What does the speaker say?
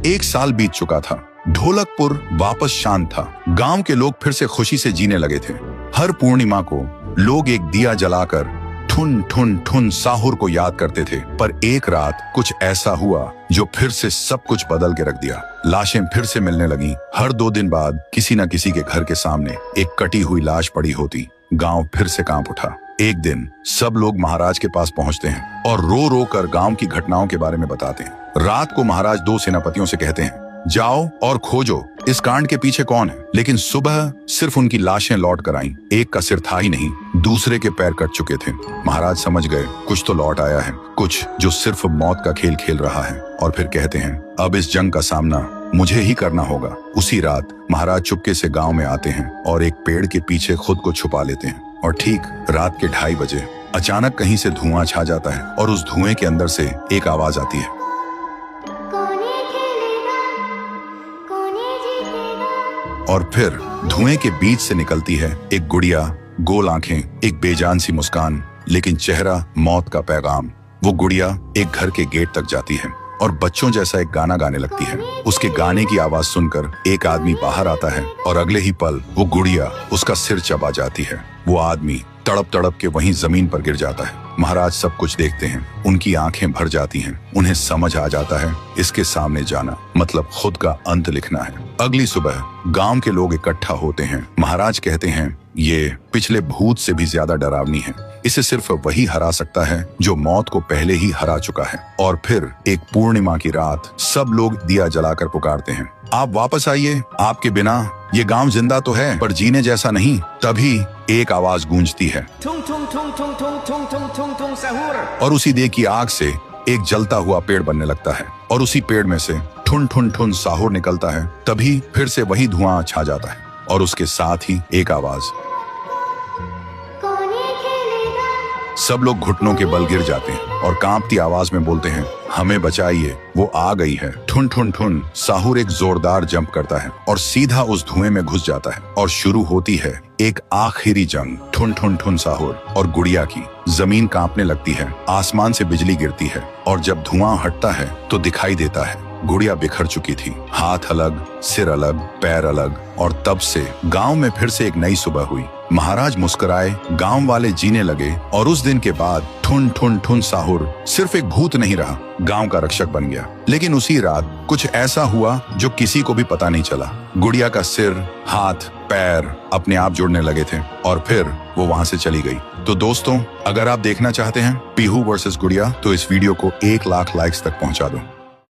1 साल बीत चुका था। ढोलकपुर वापस शांत था। गांव के लोग फिर से खुशी से जीने लगे थे। हर पूर्णिमा को लोग एक दिया जलाकर ठुन ठुन ठुन साहुर को याद करते थे। पर एक रात कुछ ऐसा हुआ जो फिर से सब कुछ बदल के रख दिया। लाशें फिर से मिलने लगी। हर 2 दिन बाद किसी न किसी के घर के सामने एक कटी हुई लाश पड़ी होती। गांव फिर से कांप उठा। एक दिन सब लोग महाराज के पास पहुंचते हैं और रो रो कर गांव की घटनाओं के बारे में बताते हैं। रात को महाराज 2 सेनापतियों से कहते हैं, जाओ और खोजो इस कांड के पीछे कौन है। लेकिन सुबह सिर्फ उनकी लाशें लौट कर आईं। एक का सिर था ही नहीं, दूसरे के पैर कट चुके थे। महाराज समझ गए कुछ तो लौट आया है, कुछ जो सिर्फ मौत का खेल खेल रहा है। और फिर कहते हैं, अब इस जंग का सामना मुझे ही करना होगा। उसी रात महाराज चुपके से गांव में आते हैं और एक पेड़ के पीछे खुद को छुपा लेते हैं। और ठीक रात के 2:30 बजे अचानक कहीं से धुआं छा जाता है और उस धुएं के अंदर से एक आवाज आती है, और फिर धुएं के बीच से निकलती है एक गुड़िया, गोल आंखें, एक बेजान सी मुस्कान, लेकिन चेहरा मौत का पैगाम। वो गुड़िया एक घर के गेट तक जाती है और बच्चों जैसा एक गाना गाने लगती है। उसके गाने की आवाज सुनकर एक आदमी बाहर आता है और अगले ही पल वो गुड़िया उसका सिर चबा जाती है। वो आदमी तड़प तड़प के वहीं जमीन पर गिर जाता है। महाराज सब कुछ देखते हैं। उनकी आंखें भर जाती हैं। उन्हें समझ आ जाता है इसके सामने जाना मतलब खुद का अंत लिखना है। अगली सुबह गांव के लोग इकट्ठा होते हैं। महाराज कहते हैं, ये पिछले भूत से भी ज्यादा डरावनी है। इसे सिर्फ वही हरा सकता है जो मौत को पहले ही हरा चुका है। और फिर एक पूर्णिमा की रात सब लोग दिया जलाकर पुकारते हैं, आप वापस आइए, आपके बिना ये गांव जिंदा तो है पर जीने जैसा नहीं। तभी एक आवाज गूंजती है और उसी देह की आग से एक जलता हुआ पेड़ बनने लगता है और उसी पेड़ में से ठुन ठुन ठुन साहुर निकलता है। तभी फिर से वही धुआं छा जाता है और उसके साथ ही एक आवाज। सब लोग घुटनों के बल गिर जाते हैं और कांपती आवाज में बोलते हैं, हमें बचाइए, वो आ गई है। ठुन ठुन ठुन साहुर एक जोरदार जंप करता है और सीधा उस धुएं में घुस जाता है और शुरू होती है एक आखिरी जंग। ठुन ठुन ठुन साहुर और गुड़िया की। जमीन कांपने लगती है, आसमान से बिजली गिरती है और जब धुआं हटता है तो दिखाई देता है गुड़िया बिखर चुकी थी। हाथ अलग, सिर अलग, पैर अलग। और तब से गांव में फिर से एक नई सुबह हुई। महाराज मुस्कुराए, गांव वाले जीने लगे और उस दिन के बाद ठुन ठुन ठुन साहुर सिर्फ एक भूत नहीं रहा, गांव का रक्षक बन गया। लेकिन उसी रात कुछ ऐसा हुआ जो किसी को भी पता नहीं चला। गुड़िया का सिर, हाथ, पैर अपने आप जुड़ने लगे थे और फिर वो वहां से चली गई। तो दोस्तों, अगर आप देखना चाहते हैं पीहू वर्सेस गुड़िया तो इस वीडियो को 1 लाख लाइक्स तक पहुंचा दो।